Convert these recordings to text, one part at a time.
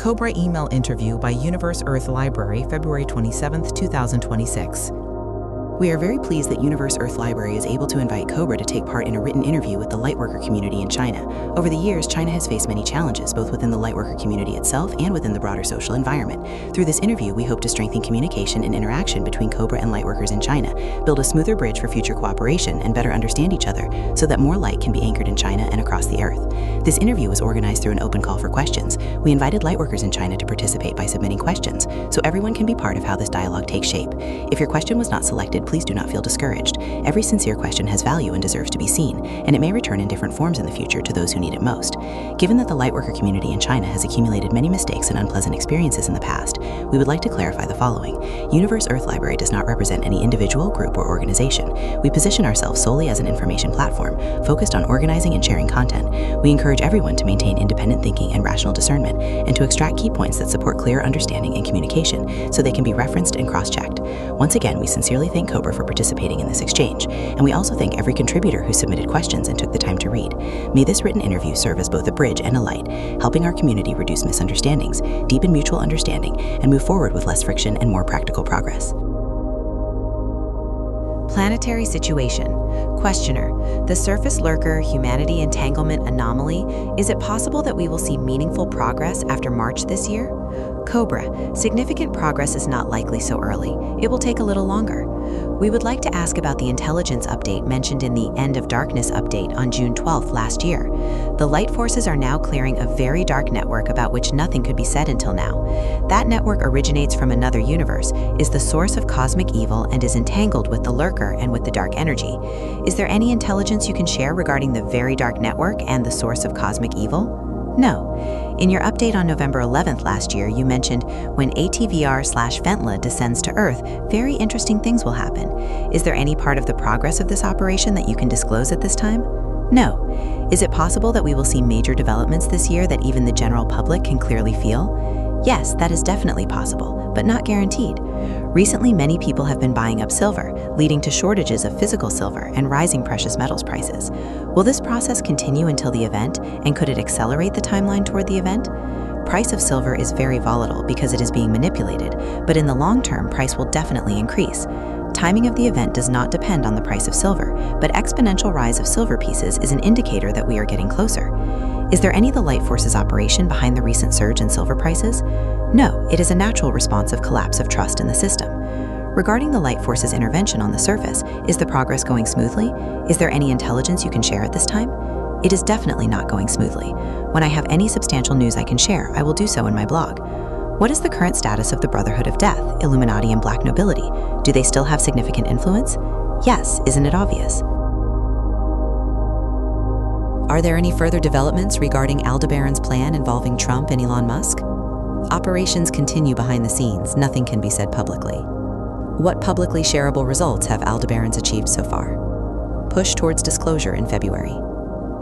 Cobra email interview by Universe Earth Library, February 27, 2026. We are very pleased that Universe Earth Library is able to invite Cobra to take part in a written interview with the lightworker community in China. Over the years, China has faced many challenges, both within the lightworker community itself and within the broader social environment. Through this interview, we hope to strengthen communication and interaction between Cobra and lightworkers in China, build a smoother bridge for future cooperation, and better understand each other so that more light can be anchored in China and across the Earth. This interview was organized through an open call for questions. We invited lightworkers in China to participate by submitting questions, so everyone can be part of how this dialogue takes shape. If your question was not selected, please do not feel discouraged. Every sincere question has value and deserves to be seen, and it may return in different forms in the future to those who need it most. Given that the lightworker community in China has accumulated many mistakes and unpleasant experiences in the past, we would like to clarify the following. Universe Earth Library does not represent any individual, group, or organization. We position ourselves solely as an information platform, focused on organizing and sharing content. We encourage everyone to maintain independent thinking and rational discernment, and to extract key points that support clear understanding and communication, so they can be referenced and cross-checked. Once again, we sincerely thank Cobra for participating in this exchange, and we also thank every contributor who submitted questions and took the time to read. May this written interview serve as both a bridge and a light, helping our community reduce misunderstandings, deepen mutual understanding, and move forward with less friction and more practical progress. Planetary situation. Questioner: the surface lurker humanity entanglement anomaly, is it possible that we will see meaningful progress after March this year? Cobra: significant progress is not likely so early. It will take a little longer. We would like to ask about the intelligence update mentioned in the End of Darkness update on June 12th last year. The light forces are now clearing a very dark network about which nothing could be said until now. That network originates from another universe, is the source of cosmic evil, and is entangled with the lurker and with the dark energy. Is there any intelligence you can share regarding the very dark network and the source of cosmic evil? No. In your update on November 11th last year, you mentioned when ATVR/Ventla descends to Earth, very interesting things will happen. Is there any part of the progress of this operation that you can disclose at this time? No. Is it possible that we will see major developments this year that even the general public can clearly feel? Yes, that is definitely possible, but not guaranteed. Recently, many people have been buying up silver, leading to shortages of physical silver and rising precious metals prices. Will this process continue until the event, and could it accelerate the timeline toward the event? Price of silver is very volatile because it is being manipulated, but in the long term, price will definitely increase. Timing of the event does not depend on the price of silver, but exponential rise of silver pieces is an indicator that we are getting closer. Is there any the light forces operation behind the recent surge in silver prices? No, it is a natural response of collapse of trust in the system. Regarding the light forces intervention on the surface, is the progress going smoothly? Is there any intelligence you can share at this time? It is definitely not going smoothly. When I have any substantial news I can share, I will do so in my blog. What is the current status of the Brotherhood of Death, Illuminati, and Black Nobility? Do they still have significant influence? Yes, isn't it obvious? Are there any further developments regarding Aldebaran's plan involving Trump and Elon Musk? Operations continue behind the scenes. Nothing can be said publicly. What publicly shareable results have Aldebaran's achieved so far? Push towards disclosure in February.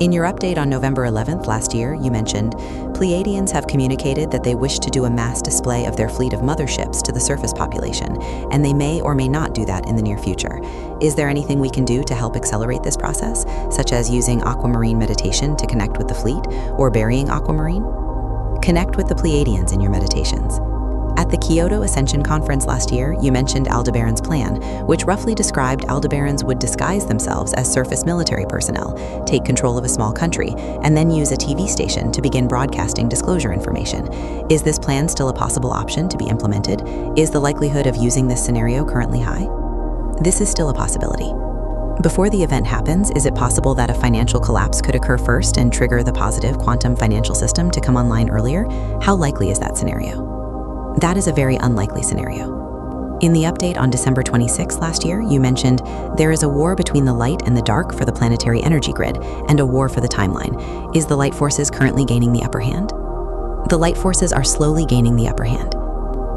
In your update on November 11th last year, you mentioned Pleiadians have communicated that they wish to do a mass display of their fleet of motherships to the surface population, and they may or may not do that in the near future. Is there anything we can do to help accelerate this process, such as using aquamarine meditation to connect with the fleet, or burying aquamarine? Connect with the Pleiadians in your meditations. At the Kyoto Ascension Conference last year, you mentioned Aldebaran's plan, which roughly described Aldebarans would disguise themselves as surface military personnel, take control of a small country, and then use a TV station to begin broadcasting disclosure information. Is this plan still a possible option to be implemented? Is the likelihood of using this scenario currently high? This is still a possibility. Before the event happens, is it possible that a financial collapse could occur first and trigger the positive quantum financial system to come online earlier? How likely is that scenario? That is a very unlikely scenario. In the update on December 26 last year, you mentioned there is a war between the light and the dark for the planetary energy grid, and a war for the timeline. Is the light forces currently gaining the upper hand? The light forces are slowly gaining the upper hand.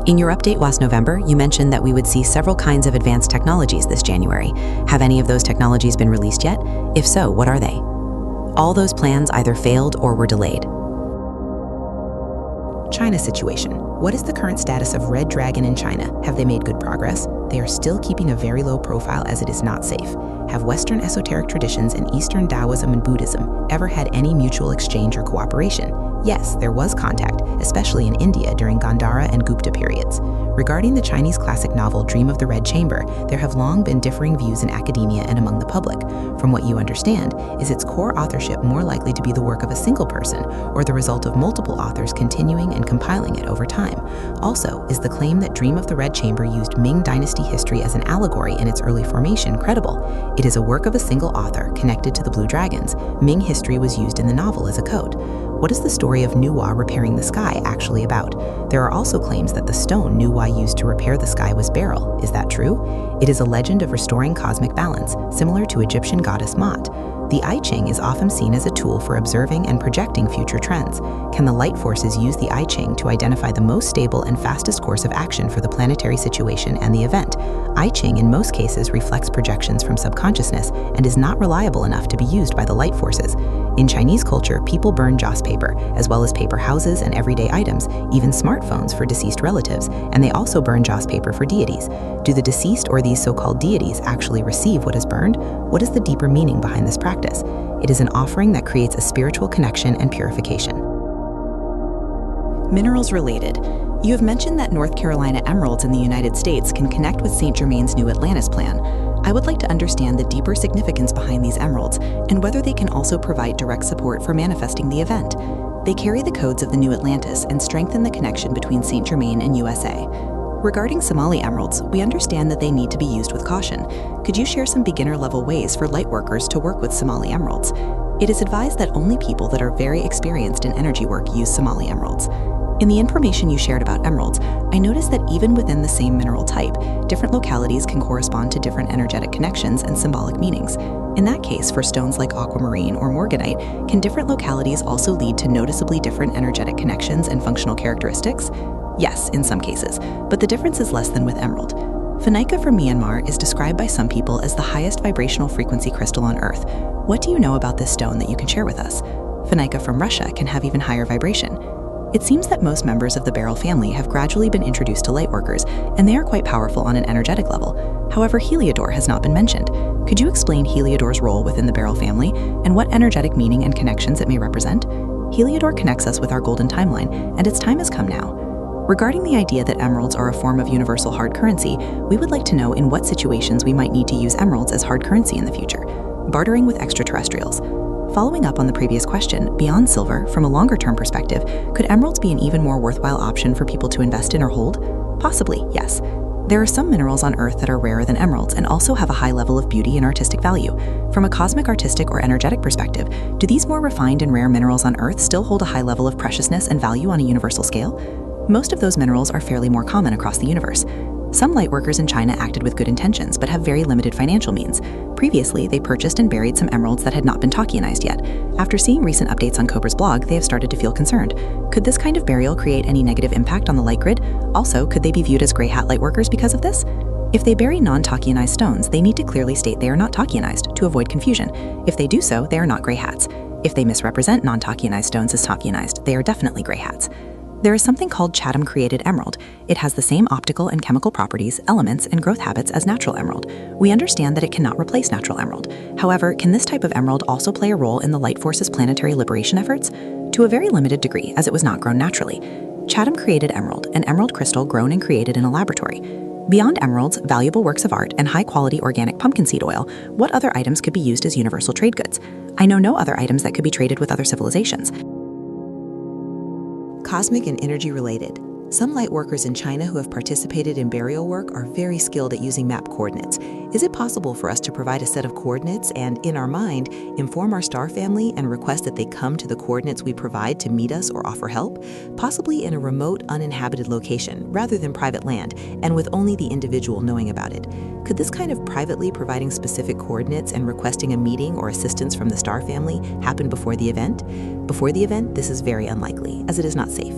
In your update last November, you mentioned that we would see several kinds of advanced technologies this January. Have any of those technologies been released yet? If so, what are they? All those plans either failed or were delayed. China situation. What is the current status of Red Dragon in China? Have they made good progress? They are still keeping a very low profile as it is not safe. Have Western esoteric traditions and Eastern Taoism and Buddhism ever had any mutual exchange or cooperation? Yes, there was contact, especially in India during Gandhara and Gupta periods. Regarding the Chinese classic novel Dream of the Red Chamber, there have long been differing views in academia and among the public. From what you understand, is its core authorship more likely to be the work of a single person or the result of multiple authors continuing and compiling it over time? Also, is the claim that Dream of the Red Chamber used Ming Dynasty history as an allegory in its early formation credible? It is a work of a single author connected to the Blue Dragons. Ming history was used in the novel as a code. What is the story of Nuwa repairing the sky actually about? There are also claims that the stone Nuwa used to repair the sky was beryl. Is that true? It is a legend of restoring cosmic balance, similar to Egyptian goddess Ma'at. The I Ching is often seen as a tool for observing and projecting future trends. Can the light forces use the I Ching to identify the most stable and fastest course of action for the planetary situation and the event? I Ching in most cases reflects projections from subconsciousness and is not reliable enough to be used by the light forces. In Chinese culture, people burn joss paper, as well as paper houses and everyday items, even smartphones for deceased relatives, and they also burn joss paper for deities. Do the deceased or these so-called deities actually receive what is burned? What is the deeper meaning behind this practice? It is an offering that creates a spiritual connection and purification. Minerals related. You have mentioned that North Carolina emeralds in the United States can connect with St. Germain's New Atlantis plan. I would like to understand the deeper significance behind these emeralds and whether they can also provide direct support for manifesting the event. They carry the codes of the New Atlantis and strengthen the connection between St. Germain and USA. Regarding Somali emeralds, we understand that they need to be used with caution. Could you share some beginner-level ways for lightworkers to work with Somali emeralds? It is advised that only people that are very experienced in energy work use Somali emeralds. In the information you shared about emeralds, I noticed that even within the same mineral type, different localities can correspond to different energetic connections and symbolic meanings. In that case, for stones like aquamarine or morganite, can different localities also lead to noticeably different energetic connections and functional characteristics? Yes, in some cases, but the difference is less than with emerald. Phenica from Myanmar is described by some people as the highest vibrational frequency crystal on Earth. What do you know about this stone that you can share with us? Phenica from Russia can have even higher vibration. It seems that most members of the beryl family have gradually been introduced to lightworkers, and they are quite powerful on an energetic level. However, Heliodor has not been mentioned. Could you explain Heliodor's role within the beryl family and what energetic meaning and connections it may represent? Heliodor connects us with our golden timeline, and its time has come now. Regarding the idea that emeralds are a form of universal hard currency, we would like to know in what situations we might need to use emeralds as hard currency in the future. Bartering with extraterrestrials. Following up on the previous question, beyond silver, from a longer-term perspective, could emeralds be an even more worthwhile option for people to invest in or hold? Possibly, yes. There are some minerals on Earth that are rarer than emeralds and also have a high level of beauty and artistic value. From a cosmic, artistic, or energetic perspective, do these more refined and rare minerals on Earth still hold a high level of preciousness and value on a universal scale? Most of those minerals are fairly more common across the universe. Some lightworkers in China acted with good intentions but have very limited financial means. Previously, they purchased and buried some emeralds that had not been Tolkienized yet. After seeing recent updates on Cobra's blog, they have started to feel concerned. Could this kind of burial create any negative impact on the light grid? Also, could they be viewed as gray hat lightworkers because of this? If they bury non-Tolkienized stones, they need to clearly state they are not Tolkienized to avoid confusion. If they do so, they are not gray hats. If they misrepresent non-Tolkienized stones as Tolkienized, they are definitely gray hats. There is something called Chatham-created emerald. It has the same optical and chemical properties, elements, and growth habits as natural emerald. We understand that it cannot replace natural emerald. However, can this type of emerald also play a role in the light force's planetary liberation efforts? To a very limited degree, as it was not grown naturally. Chatham-created emerald, an emerald crystal grown and created in a laboratory. Beyond emeralds, valuable works of art, and high-quality organic pumpkin seed oil, what other items could be used as universal trade goods? I know no other items that could be traded with other civilizations. Cosmic and energy related. Some light workers in China who have participated in burial work are very skilled at using map coordinates. Is it possible for us to provide a set of coordinates and, in our mind, inform our star family and request that they come to the coordinates we provide to meet us or offer help? Possibly in a remote, uninhabited location, rather than private land, and with only the individual knowing about it. Could this kind of privately providing specific coordinates and requesting a meeting or assistance from the star family happen before the event? Before the event, this is very unlikely, as it is not safe.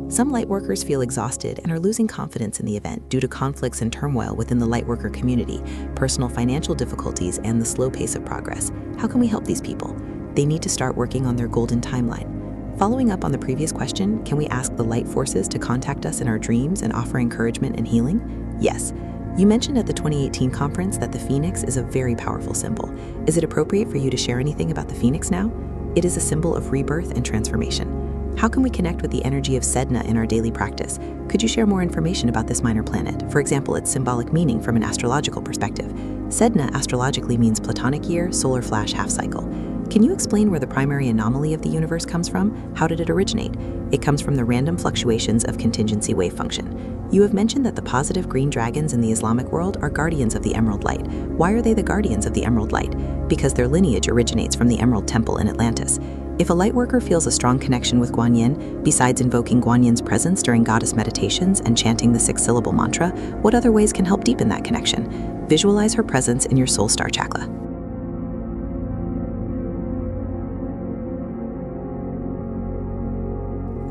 Some lightworkers feel exhausted and are losing confidence in the event due to conflicts and turmoil within the lightworker community, personal financial difficulties, and the slow pace of progress. How can we help these people? They need to start working on their golden timeline. Following up on the previous question, can we ask the light forces to contact us in our dreams and offer encouragement and healing? Yes. You mentioned at the 2018 conference that the phoenix is a very powerful symbol. Is it appropriate for you to share anything about the phoenix now? It is a symbol of rebirth and transformation. How can we connect with the energy of Sedna in our daily practice? Could you share more information about this minor planet? For example, its symbolic meaning from an astrological perspective. Sedna astrologically means Platonic year, solar flash half cycle. Can you explain where the primary anomaly of the universe comes from? How did it originate? It comes from the random fluctuations of contingency wave function. You have mentioned that the positive green dragons in the Islamic world are guardians of the Emerald Light. Why are they the guardians of the Emerald Light? Because their lineage originates from the Emerald Temple in Atlantis. If a lightworker feels a strong connection with Guanyin, besides invoking Guanyin's presence during goddess meditations and chanting the 6-syllable mantra, what other ways can help deepen that connection? Visualize her presence in your soul star chakra.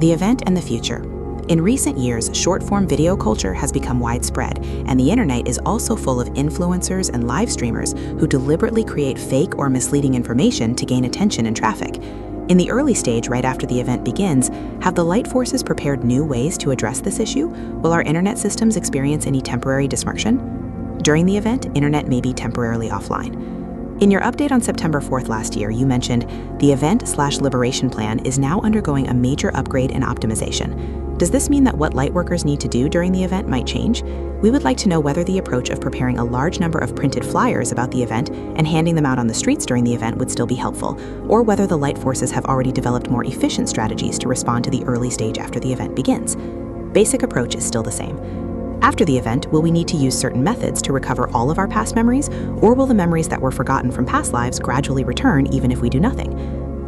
The event and the future. In recent years, short-form video culture has become widespread, and the internet is also full of influencers and live streamers who deliberately create fake or misleading information to gain attention and traffic. In the early stage, right after the event begins, have the light forces prepared new ways to address this issue? Will our internet systems experience any temporary dysfunction? During the event, internet may be temporarily offline. In your update on September 4th last year, you mentioned the event/liberation plan is now undergoing a major upgrade and optimization. Does this mean that what lightworkers need to do during the event might change? We would like to know whether the approach of preparing a large number of printed flyers about the event and handing them out on the streets during the event would still be helpful, or whether the light forces have already developed more efficient strategies to respond to the early stage after the event begins. Basic approach is still the same. After the event, will we need to use certain methods to recover all of our past memories, or will the memories that were forgotten from past lives gradually return even if we do nothing?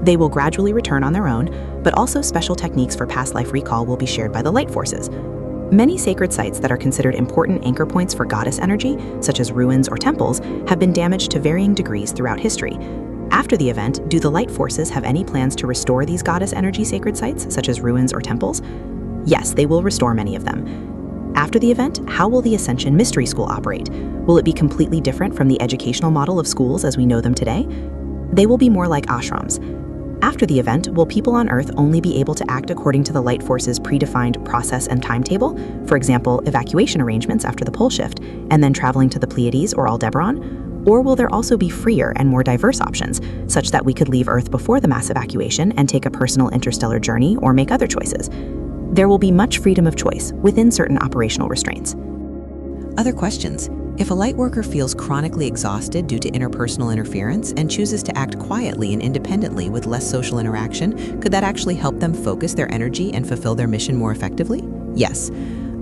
They will gradually return on their own, but also special techniques for past life recall will be shared by the light forces. Many sacred sites that are considered important anchor points for goddess energy, such as ruins or temples, have been damaged to varying degrees throughout history. After the event, do the light forces have any plans to restore these goddess energy sacred sites, such as ruins or temples? Yes, they will restore many of them. After the event, how will the Ascension Mystery School operate? Will it be completely different from the educational model of schools as we know them today? They will be more like ashrams. After the event, will people on Earth only be able to act according to the light force's predefined process and timetable? For example, evacuation arrangements after the pole shift, and then traveling to the Pleiades or Aldebaran? Or will there also be freer and more diverse options, such that we could leave Earth before the mass evacuation and take a personal interstellar journey or make other choices? There will be much freedom of choice within certain operational restraints. Other questions. If a lightworker feels chronically exhausted due to interpersonal interference and chooses to act quietly and independently with less social interaction, could that actually help them focus their energy and fulfill their mission more effectively? Yes.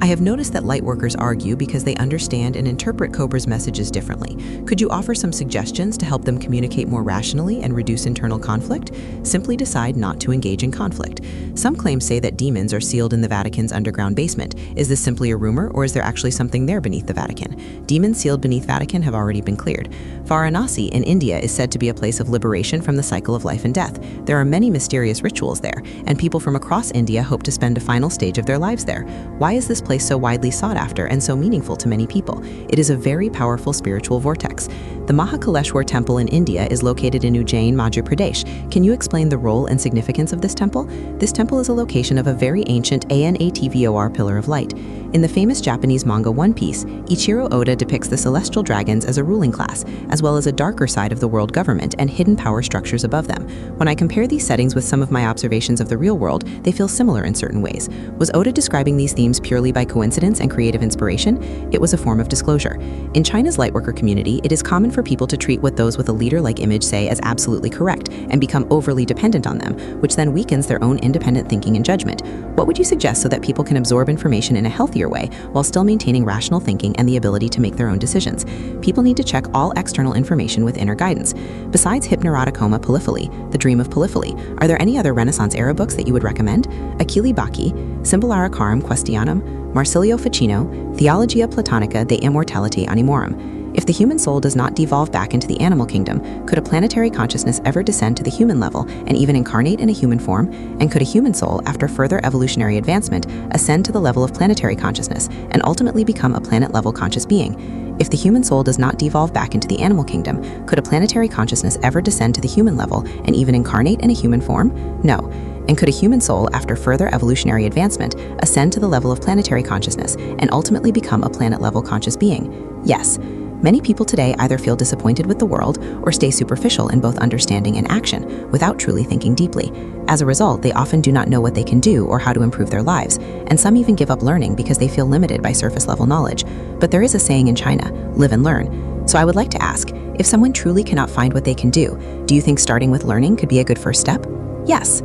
I have noticed that lightworkers argue because they understand and interpret Cobra's messages differently. Could you offer some suggestions to help them communicate more rationally and reduce internal conflict? Simply decide not to engage in conflict. Some claims say that demons are sealed in the Vatican's underground basement. Is this simply a rumor, or is there actually something there beneath the Vatican? Demons sealed beneath Vatican have already been cleared. Varanasi in India is said to be a place of liberation from the cycle of life and death. There are many mysterious rituals there, and people from across India hope to spend a final stage of their lives there. Why is this place so widely sought after and so meaningful to many people? It is a very powerful spiritual vortex. The Mahakaleshwar temple in India is located in Ujjain, Madhya Pradesh. Can you explain the role and significance of this temple? This temple is a location of a very ancient Anatvor pillar of light. In the famous Japanese manga One Piece, Ichiro Oda depicts the celestial dragons as a ruling class, as well as a darker side of the world government and hidden power structures above them. When I compare these settings with some of my observations of the real world, they feel similar in certain ways. Was Oda describing these themes purely by coincidence and creative inspiration? It was a form of disclosure. In China's lightworker community, it is common for people to treat what those with a leader-like image say as absolutely correct and become overly dependent on them, which then weakens their own independent thinking and judgment. What would you suggest so that people can absorb information in a healthier way while still maintaining rational thinking and the ability to make their own decisions? People need to check all external information with inner guidance. Besides Hypneroticoma Polyphily, The Dream of Polyphily, are there any other Renaissance-era books that you would recommend? Achille Bacchi, Symbolaricarum Questionum, Marsilio Ficino, Theologia Platonica de Immortalite Animorum. If the human soul does not devolve back into the animal kingdom, could a planetary consciousness ever descend to the human level and even incarnate in a human form? And could a human soul, after further evolutionary advancement, ascend to the level of planetary consciousness and ultimately become a planet-level conscious being? If the human soul does not devolve back into the animal kingdom, could a planetary consciousness ever descend to the human level and even incarnate in a human form? No. And could a human soul, after further evolutionary advancement, ascend to the level of planetary consciousness and ultimately become a planet-level conscious being? Yes. Many people today either feel disappointed with the world or stay superficial in both understanding and action without truly thinking deeply. As a result, they often do not know what they can do or how to improve their lives, and some even give up learning because they feel limited by surface-level knowledge. But there is a saying in China, live and learn. So I would like to ask, if someone truly cannot find what they can do you think starting with learning could be a good first step? Yes.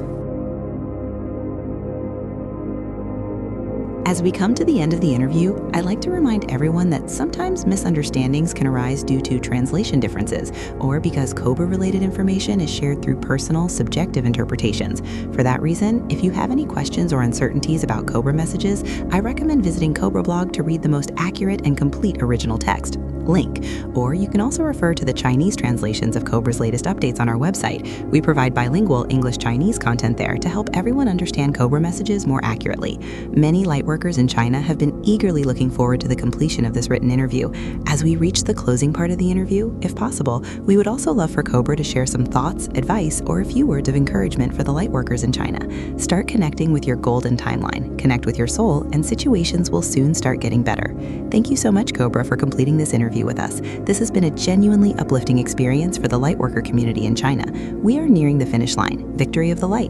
As we come to the end of the interview, I'd like to remind everyone that sometimes misunderstandings can arise due to translation differences, or because Cobra-related information is shared through personal, subjective interpretations. For that reason, if you have any questions or uncertainties about Cobra messages, I recommend visiting Cobra blog to read the most accurate and complete original text. Link. Or you can also refer to the Chinese translations of Cobra's latest updates on our website. We provide bilingual English-Chinese content there to help everyone understand Cobra messages more accurately. Many lightworkers in China have been eagerly looking forward to the completion of this written interview. As we reach the closing part of the interview, if possible, we would also love for Cobra to share some thoughts, advice, or a few words of encouragement for the lightworkers in China. Start connecting with your golden timeline, connect with your soul, and situations will soon start getting better. Thank you so much, Cobra, for completing this interview with us. This has been a genuinely uplifting experience for the lightworker community in China. We are nearing the finish line. Victory of the light.